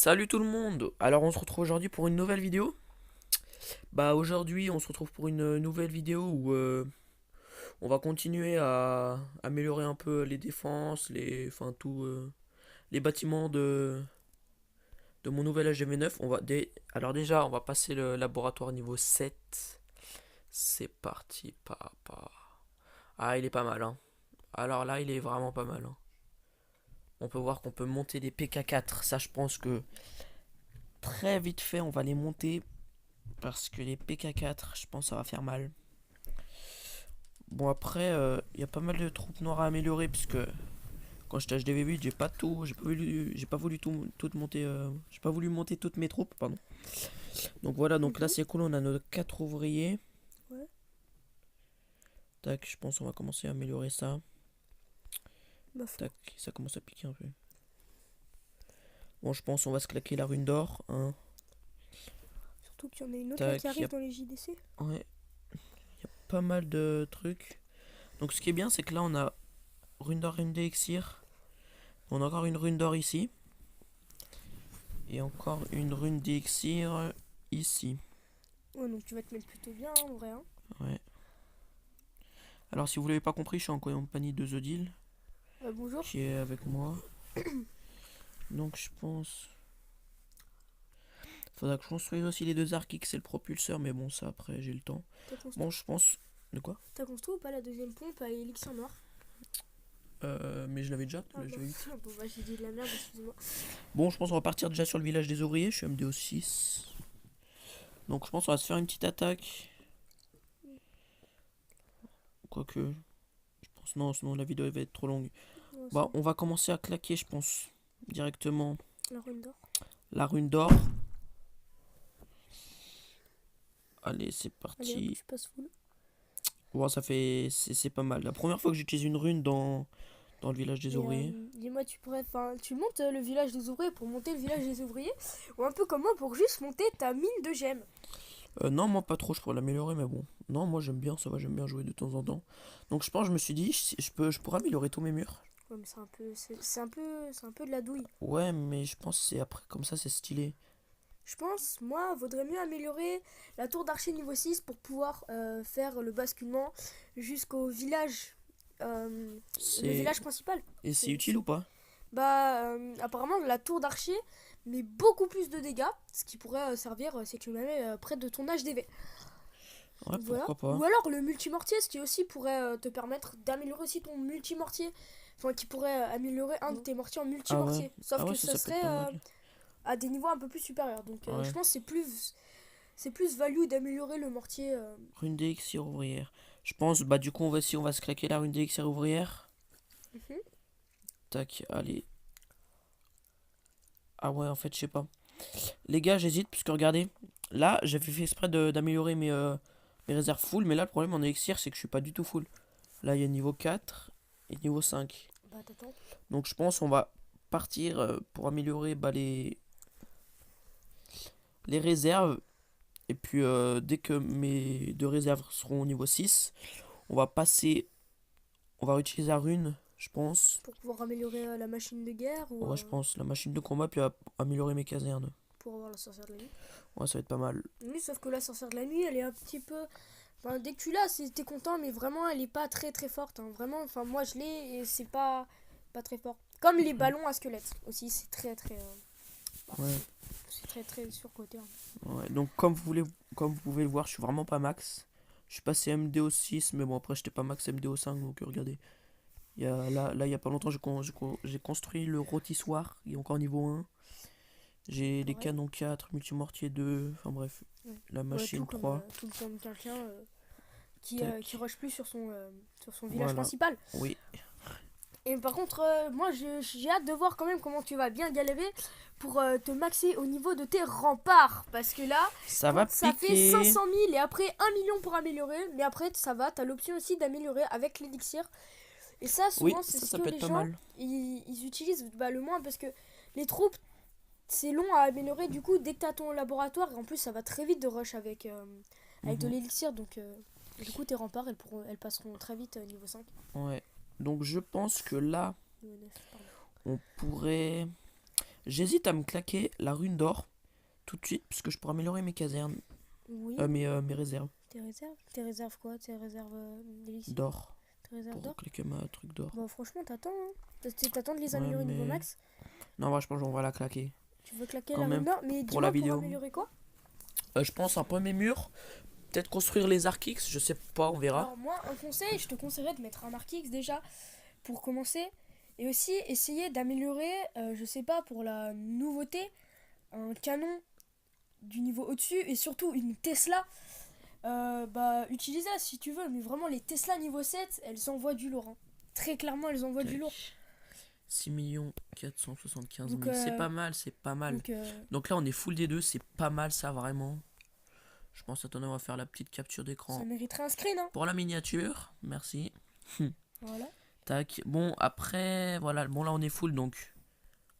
Salut tout le monde. Alors on se retrouve aujourd'hui pour une nouvelle vidéo. Bah aujourd'hui on se retrouve pour une nouvelle vidéo où on va continuer à améliorer un peu les défenses, enfin tout, les bâtiments de mon nouvel HGV9. Alors déjà on va passer le laboratoire niveau 7. C'est parti, papa. Ah, il est pas mal, hein. Alors là il est vraiment pas mal, hein. On peut voir qu'on peut monter des PK4. Ça, je pense que très vite fait on va les monter. Parce que les PK4, je pense que ça va faire mal. Bon, après, il y a pas mal de troupes noires à améliorer. Puisque quand j'étais HDV8, j'ai pas tout. J'ai pas voulu tout monter. J'ai pas voulu monter toutes mes troupes, pardon. Donc voilà, donc là c'est cool, on a nos 4 ouvriers. Ouais. Tac, je pense qu'on va commencer à améliorer ça. Bah, Tac, ça commence à piquer un peu. Bon, je pense qu'on va se claquer la rune d'or. Hein. surtout qu'il y en a une autre là Tac, qui arrive dans les JDC. ouais, pas mal de trucs. Donc ce qui est bien, c'est que là on a rune d'or, rune d'élixir. On a encore une rune d'or ici. Et encore une rune d'élixir ici. Ouais, donc tu vas te mettre plutôt bien en vrai. Hein. Ouais. Alors si vous l'avez pas compris, je suis en compagnie de The Deal Bonjour. qui est avec moi. Donc je pense... Faudra que je construise aussi les deux arcs, c'est le propulseur, mais bon ça après j'ai le temps. Bon je pense... De quoi? T'as construit ou pas la deuxième pompe à élixir noir? Mais je l'avais déjà, Ah bon, j'avais eu. bon bah j'ai dit de la merde, excusez-moi. Bon je pense qu'on va partir déjà sur le village des ouvriers, je suis MDO 6. Donc je pense qu'on va se faire une petite attaque. Quoique... Je pense non, sinon la vidéo va être trop longue. Ouais, Bah on va commencer à claquer je pense directement la rune d'or. la rune d'or. Allez c'est Allez hop, parti. je passe full. Bon ça fait... C'est pas mal. La première fois que j'utilise une rune dans le village des Et ouvriers. dis-moi, tu montes le village des ouvriers pour monter le village des ouvriers, ou un peu comme moi pour juste monter ta mine de gemmes. Non moi pas trop, je pourrais l'améliorer mais bon. Non moi j'aime bien, ça va, j'aime bien jouer de temps en temps. Donc je pense, je me suis dit, je pourrais améliorer tous mes murs. Ouais, mais c'est un peu de la douille. Ouais mais je pense que c'est après comme ça c'est stylé. Je pense, moi, vaudrait mieux améliorer la tour d'archer niveau 6 pour pouvoir faire le basculement jusqu'au village, le C'est... village principal. Et c'est utile ou pas? Bah, apparemment, la tour d'archer met beaucoup plus de dégâts, ce qui pourrait servir si tu la mets près de ton HDV. Ouais Voilà. pourquoi pas. Ou alors le multimortier, ce qui aussi pourrait te permettre d'améliorer aussi ton multimortier. Enfin, qui pourrait améliorer un de tes mortiers en Ah ouais. multimortier. Sauf Ah ouais que ça, ça ça peut être serait pas mal. à des niveaux un peu plus supérieurs. Donc je Ouais. pense que c'est plus value d'améliorer le mortier. Rune d'élixir ouvrière. Je pense, bah du coup on va se claquer la rune d'élixir ouvrière. Mhm. Tac, allez. Ah ouais en fait je sais pas. Les gars j'hésite puisque regardez. Là j'avais fait exprès d'améliorer mes réserves full. Mais là le problème en élixir c'est que je suis pas du tout full. Là il y a niveau 4 et niveau 5. Bah t'attends. Donc je pense on va partir pour améliorer bah, les réserves. Et puis dès que mes deux réserves seront au niveau 6, on va passer... On va utiliser la rune, je pense. Pour pouvoir améliorer la machine de guerre ou Ouais je pense la machine de combat puis améliorer mes casernes. pour avoir la sorcière de la nuit. Ouais ça va être pas mal. Oui, sauf que la sorcière de la nuit, elle est un petit peu. Enfin, dès que tu l'as, t'es content, mais vraiment, elle est pas très très forte. Hein. Vraiment, enfin, moi je l'ai et c'est pas très fort. Comme les ballons à squelette aussi, c'est très très. Ouais. C'est très très surcoté. Hein. Ouais, donc comme vous pouvez le voir, je suis vraiment pas max. Je suis passé MDO 6, mais bon après j'étais pas max MDO 5, donc regardez. Là il y a pas longtemps j'ai construit le rôtissoir, il est encore niveau 1. J'ai les Pareil. canons 4, multimortier 2, enfin bref, Ouais. la Ouais, machine 3. tout comme quelqu'un qui Tac, rush plus sur son village voilà. principal. Oui, Et par contre, moi j'ai hâte de voir quand même comment tu vas bien galérer pour te maxer au niveau de tes remparts. Parce que là, ça va quand ça fait piquer. 500 000 et après 1 million pour améliorer, mais après ça va, t'as l'option aussi d'améliorer avec l'élixir. Et ça, Oui, souvent, c'est ce ça que peut être les pas gens mal. ils utilisent le moins parce que les troupes, c'est long à améliorer. Du coup, dès que t'as ton laboratoire, et en plus, ça va très vite de rush avec de Mhm. l'élixir. Donc, du coup, tes remparts, elles passeront très vite niveau 5. Ouais. Donc je pense que là, Niveau 9, pardon. on pourrait... J'hésite à me claquer la rune d'or tout de suite, puisque je pourrais améliorer mes casernes, Oui. mes réserves Tes réserves? Tes réserves quoi? Tes réserves d'élixir? d'or. Tes réserves Pour d'or? claquer ma truc d'or. Bon, franchement, t'attends, hein. T'attends de les Ouais, améliorer niveau mais... max. Non, ouais, je pense qu'on va la claquer. Tu veux claquer Quand la même, rune d'or? Mais pour la dis-moi pour vidéo. améliorer quoi? Je pense un peu mes murs. Peut-être construire les Archix, je sais pas, on verra. Alors, moi, un conseil, je te conseillerais de mettre un arc X déjà pour commencer. Et aussi essayer d'améliorer, je sais pas, pour la nouveauté, un canon du niveau au-dessus et surtout une Tesla. Bah, utilise-la si tu veux, mais vraiment, les Tesla niveau 7, elles envoient du lourd, hein. Très clairement, elles envoient du lourd. 6 475 000. Donc, C'est pas mal, c'est pas mal. Donc là, on est full D2, c'est pas mal ça, vraiment. Je pense, attendez, on va faire la petite capture d'écran. ça mériterait un screen, hein. Pour la miniature, merci. Voilà. Tac. Bon, après, voilà. Bon, là, on est full, donc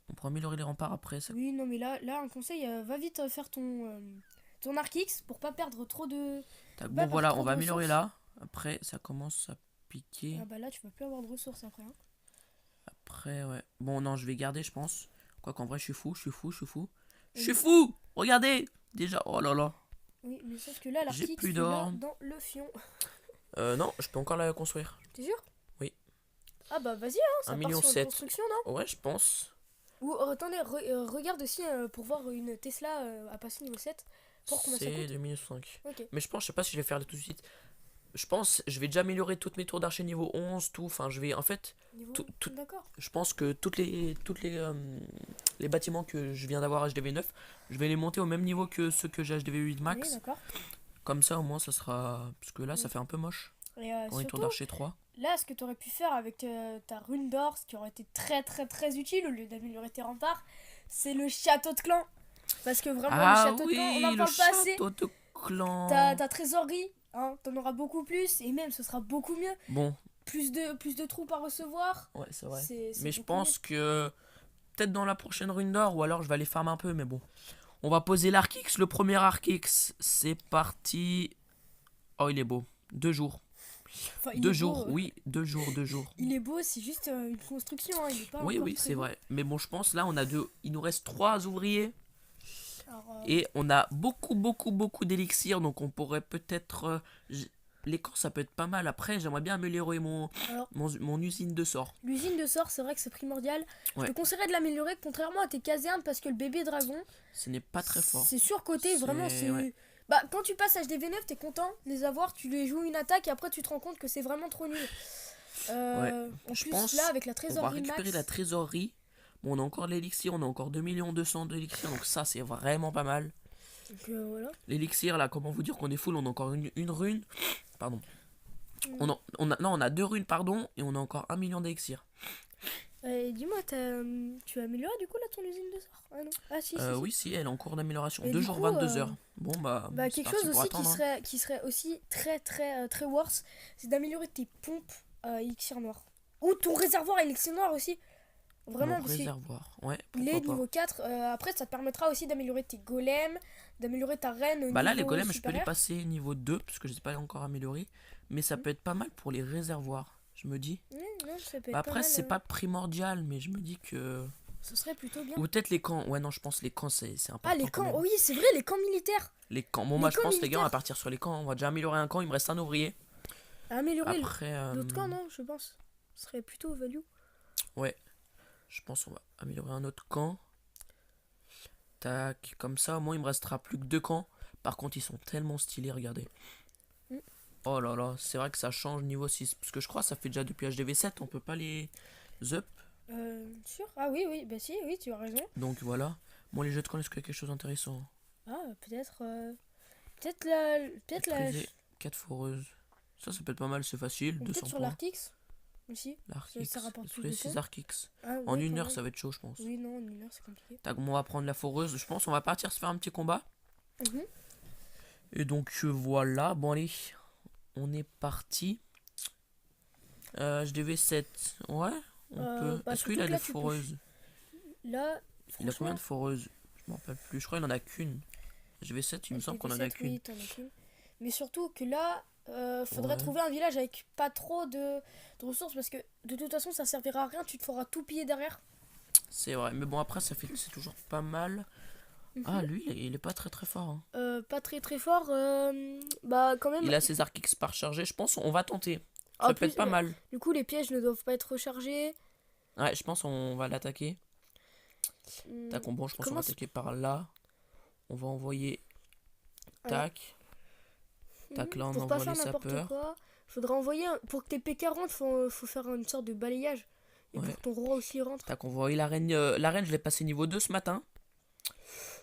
on pourra améliorer les remparts après. Ça... Oui, non, mais là un conseil, va vite faire ton arc X pour pas perdre trop de. Tac. Bah, Bon, voilà, trop on va de améliorer ressources. là. Après, ça commence à piquer. Ah bah là, tu vas plus avoir de ressources après, hein. Après, ouais. Bon, non, je vais garder, je pense. Quoi qu'en vrai, je suis fou, je suis fou, je suis fou. Je Oui. suis fou! Regardez! Déjà, oh là là. Oui, mais sauf que là, l'arc J'ai X, plus tu l'as d'or. dans le fion. Non, je peux encore la construire. T'es sûr? Oui. Ah bah vas-y, hein, ça 1,7 part million. sur une construction, non? Ouais, je pense. Ou attendez, regarde aussi pour voir une Tesla à passer niveau 7. Pour combien ça C'est coûte? 2005. Ok. Mais je pense, je sais pas si je vais faire tout de suite. Je pense, je vais déjà améliorer toutes mes tours d'archer niveau 11, tout. Enfin, je vais, en fait, Niveau... tout- D'accord. je pense que les bâtiments que je viens d'avoir HDV 9, je vais les monter au même niveau que ceux que j'ai HDV 8 Oui, max. d'accord. Comme ça, au moins, ça sera. Parce que là, ça Oui. fait un peu moche. Et Pour les tours surtout, d'archer 3. là, ce que tu aurais pu faire avec ta rune d'or, ce qui aurait été très très très utile au lieu d'améliorer tes remparts, c'est le château de clan. Parce que vraiment, le château de clan, on n'en le parle pas assez. château de clan. Ta trésorerie, hein, t'en auras beaucoup plus et même ce sera beaucoup mieux. Bon, Plus de troupes à recevoir. ouais, c'est vrai. C'est Mais je beaucoup pense que peut-être dans la prochaine rune d'or, ou alors je vais aller farm un peu, mais bon. On va poser l'Arkix, le premier Arkix. C'est parti. Oh, il est beau. 2 jours. mieux. Enfin, il 2 est jours, beau, oui, 2 jours, 2 jours. Il est beau, c'est juste une construction, hein, il est pas Oui, encore oui, très c'est beau. vrai. Mais bon, je pense là, on a deux. Il nous reste 3 ouvriers. Alors, Et on a beaucoup d'élixirs. Donc on pourrait peut-être. Les camps, ça peut être pas mal. Après, j'aimerais bien améliorer Alors- mon usine de sort. l'usine de sort, c'est vrai que c'est primordial. Ouais. Je te conseillerais de l'améliorer, contrairement à tes casernes, parce que le bébé dragon, Ce n'est pas très fort. c'est surcoté, vraiment, c'est... Ouais. Bah, quand tu passes HDV9, t'es content de les avoir, tu les joues une attaque et après tu te rends compte que c'est vraiment trop nul. En Je plus, pense là, avec la On va trésorerie récupérer max... la trésorerie. Bon, on a encore de l'élixir, on a encore 2 200 000 d'élixir, donc ça c'est vraiment pas mal. Donc, voilà. L'élixir là, comment vous dire qu'on est full, on a encore une rune. Pardon. Mm. Non, on a 2 runes, pardon, et on a encore 1 million d'élixir. Dis-moi, tu as amélioré du coup là ton usine de sort? Ah non. Ah si, si, si. Oui, si, elle est en cours d'amélioration. Et 2 du jours, coup, 22 heures. Bon, bah, Bah, c'est quelque parti chose pour aussi attendre, hein. qui serait aussi très worse, c'est d'améliorer tes pompes à élixir noir. Ou ton réservoir à élixir noir aussi. Vraiment, Mon parce que réservoir, ouais, il est pourquoi pas. niveau 4. Après, ça te permettra aussi d'améliorer tes golems, d'améliorer ta reine au Bah là, niveau les golems, je peux les supérieur. passer niveau 2, parce que je les ai pas encore améliorés. Mais ça peut être pas mal pour les réservoirs, je me dis. Non, ça peut être Bah pas après, mal, c'est pas primordial, mais je me dis que... Ce serait plutôt bien. Ou peut-être les camps. Ouais, non, je pense les camps, c'est important. Ah, les quand camps, même. oui, c'est vrai, les camps militaires. Les camps. Bon, Les moi, je camps pense, les gars, on va militaires. partir sur les camps. On va déjà améliorer un camp. Il me reste un ouvrier. À améliorer Après, l'autre camp, non, je pense. Ce serait plutôt value. ouais. Je pense qu'on va améliorer un autre camp. Tac. Comme ça, au moins, il me restera plus que 2 camps. Par contre, ils sont tellement stylés, regardez. Mm. Oh là là, c'est vrai que ça change niveau 6. Parce que je crois que ça fait déjà depuis HDV 7. On peut pas les up. Sûr? Ah oui, bah si, oui, tu as raison. Donc voilà. Bon, les jeux de camp, est-ce qu'il y a quelque chose d'intéressant? Ah, peut-être... Peut-être la... Peut-être la... Maîtriser 4 foreuses. Ça peut être pas mal, c'est facile. Ou 200 peut-être sur points. l'Artix aussi. L'Arkix. ça rapporte plus Les de 6 points. Arkix. Ah, En ouais, une quand heure, même. ça va être chaud, je pense. Oui, non, en une heure, c'est compliqué. Tac, bon, on va prendre la foreuse. Je pense on va partir se faire un petit combat. Mhm. Et donc voilà. Bon, allez. On est parti. HDV 7. Ouais, on peut. Bah, Est-ce qu'il surtout a que des là, tu peux- foreuses? Là, Il a combien franchement, de foreuses? Je m'en rappelle plus. Je crois qu'il en a qu'une. HDV 7, il me semble qu'on en a HDV7, qu'une. oui, t'en as qu'une. Mais surtout que là, faudrait Ouais. trouver un village avec pas trop de ressources parce que de toute façon, ça servira à rien. Tu te feras tout piller derrière. C'est vrai, mais bon, après, c'est toujours pas mal. Ah, lui, il est pas très très fort, hein. Pas très très fort. Bah quand même. Il a ses arcs X par chargé, je pense, on va tenter. En Ça peut plus, être pas mal. du coup, les pièges ne doivent pas être rechargés. Ouais, je pense on va l'attaquer. Hmm, Tac, bon, je pense qu'on comment va attaquer par là. On va envoyer. Tac. Tac, là, on pour pas envoie faire les n'importe sapeurs. quoi, faudra envoyer pour que tes PK rentrent, faut faire une sorte de balayage. Et Ouais. pour que ton roi aussi rentre. Tac, on va envoyer la reine. La reine, je l'ai passé niveau 2 ce matin.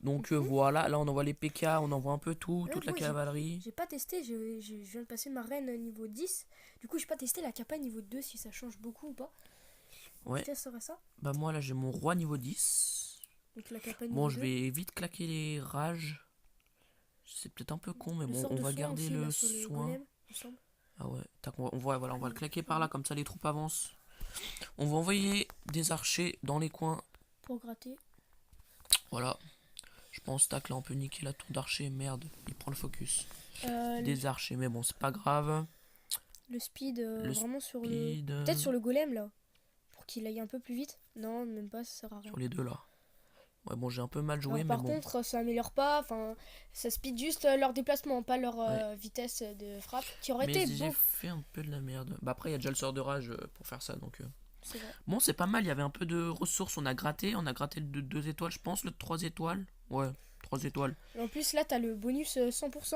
Donc voilà, là on envoie les PK, on envoie un peu tout, toute la moi, cavalerie. j'ai pas testé, je viens de passer ma reine niveau 10. Du coup, j'ai pas testé la capa niveau 2 si ça change beaucoup ou pas. Ouais. Tu testerais ça? Bah moi là j'ai mon roi niveau 10. Donc la capa niveau Bon, 2. je vais vite claquer les rages. C'est peut-être un peu con, mais Le bon, sort on de va soin garder aussi, le là, sur les soin. golems, il me semble. Ah ouais, tac, voilà, on va le claquer par là, comme ça les troupes avancent. On va envoyer des archers dans les coins. Pour gratter. Voilà. Je pense, tac, là on peut niquer la tour d'archer. Merde, il prend le focus. Le Des archers, mais bon, c'est pas grave. speed, Le vraiment sur le. speed, Peut-être sur le golem là. Pour qu'il aille un peu plus vite. Non, même pas, ça sert à rien. sur les deux là. Ouais, bon, j'ai un peu mal joué, Alors, mais par bon. contre, ça améliore pas. Enfin, ça speed juste leur déplacement, pas leur vitesse de frappe. Qui aurait Mais été j'ai beau. fait un peu de la merde. Bah après, il y a déjà le sort de rage pour faire ça, donc... C'est vrai. Bon, c'est pas mal, il y avait un peu de ressources, on a gratté le de 2 étoiles, je pense, le 3 étoiles. Ouais, 3 étoiles. Et en plus, là, t'as le bonus 100%.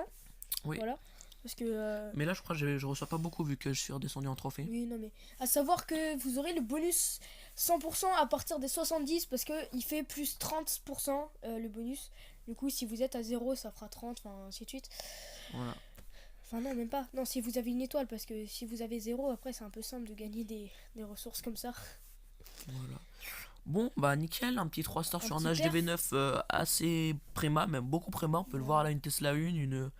Oui. Voilà. Parce que. Mais là, je crois que je reçois pas beaucoup vu que je suis redescendu en trophée. Oui, non, mais. À savoir que vous aurez le bonus 100% à partir des 70 parce que il fait plus 30% le bonus. Du coup, si vous êtes à 0, ça fera 30, enfin, ainsi de suite. Voilà. Enfin, non, même pas. Non, si vous avez une étoile, parce que si vous avez 0, après, c'est un peu simple de gagner des ressources comme ça. Voilà. Bon, bah nickel, un petit 3 stars sur un petit HDV9 assez préma, même beaucoup préma. On peut le voir là, une Tesla 1, une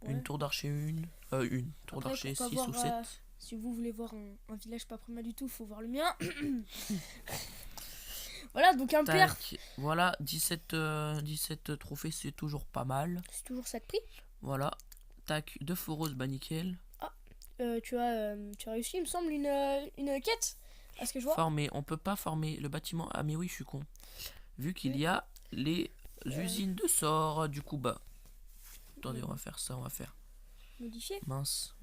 Ouais. tour d'archer 1, une tour Après, d'archer pour 6 pas ou voir, 7. si vous voulez voir un village pas préma du tout, faut voir le mien. Voilà, donc un père. Tac, voilà, 17 trophées, c'est toujours pas mal. C'est toujours ça de prix. Voilà, tac, 2 foreuse, bah nickel. Tu as réussi, il me semble, une quête. À ce que je vois. Former, on peut pas former le bâtiment. Ah mais oui, je suis con. Vu qu'il y a les usines de sort, du coup bah. Attendez, on va faire ça, on va faire. Modifier. Mince.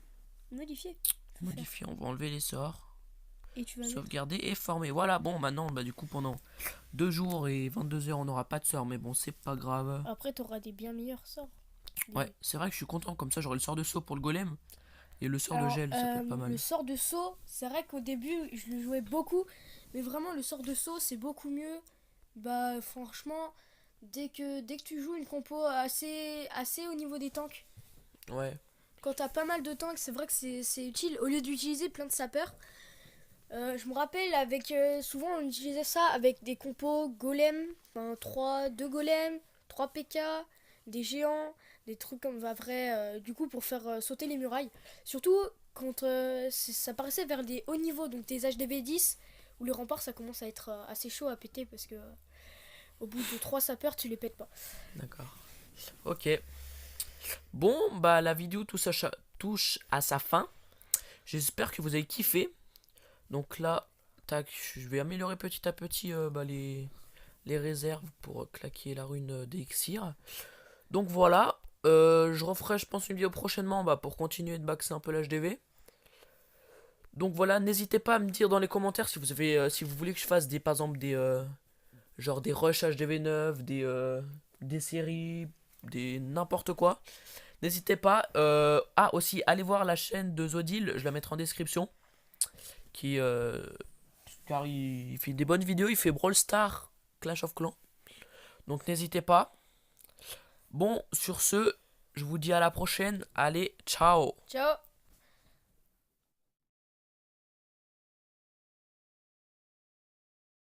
Modifier. Modifier, on va enlever les sorts. Et tu vas mettre. Sauvegarder et former. Voilà, bon, maintenant, bah du coup, pendant 2 jours et 22 heures, on n'aura pas de sort, mais bon, c'est pas grave. Après, t'auras des bien meilleurs sorts. Ouais, c'est vrai que je suis content, comme ça, j'aurai le sort de saut pour le golem. Et le sort Alors, de gel, ça peut être pas mal. Le sort de saut, c'est vrai qu'au début, je le jouais beaucoup. Mais vraiment, le sort de saut, c'est beaucoup mieux. Bah, franchement, dès que tu joues une compo assez au niveau des tanks, Ouais, quand t'as pas mal de tanks, c'est vrai que c'est utile. Au lieu d'utiliser plein de sapeurs, je me rappelle, souvent on utilisait ça avec des compos golem, enfin 2 golems, 3 PK, des géants, des trucs comme va vrai, du coup pour faire sauter les murailles. Surtout quand ça paraissait vers des hauts niveaux, donc des HDV 10, où les remparts ça commence à être assez chaud à péter parce que au bout de 3 sapeurs tu les pètes pas. d'accord. Ok. Bon, bah la vidéo touche à sa fin. J'espère que vous avez kiffé. Donc là, tac, je vais améliorer petit à petit bah, les réserves pour claquer la rune d'Exir. Donc voilà, je referai je pense une vidéo prochainement bah, pour continuer de baxer un peu l'HDV. Donc voilà, n'hésitez pas à me dire dans les commentaires si vous avez, si vous voulez que je fasse des, par exemple des genre des rushs HDV9, des séries, des n'importe quoi. N'hésitez pas. Ah aussi, allez voir la chaîne de Zodil, je la mettrai en description. Qui car il fait des bonnes vidéos, il fait Brawl Stars, Clash of Clans. Donc n'hésitez pas. Bon, sur ce, je vous dis à la prochaine. Allez, ciao. Ciao.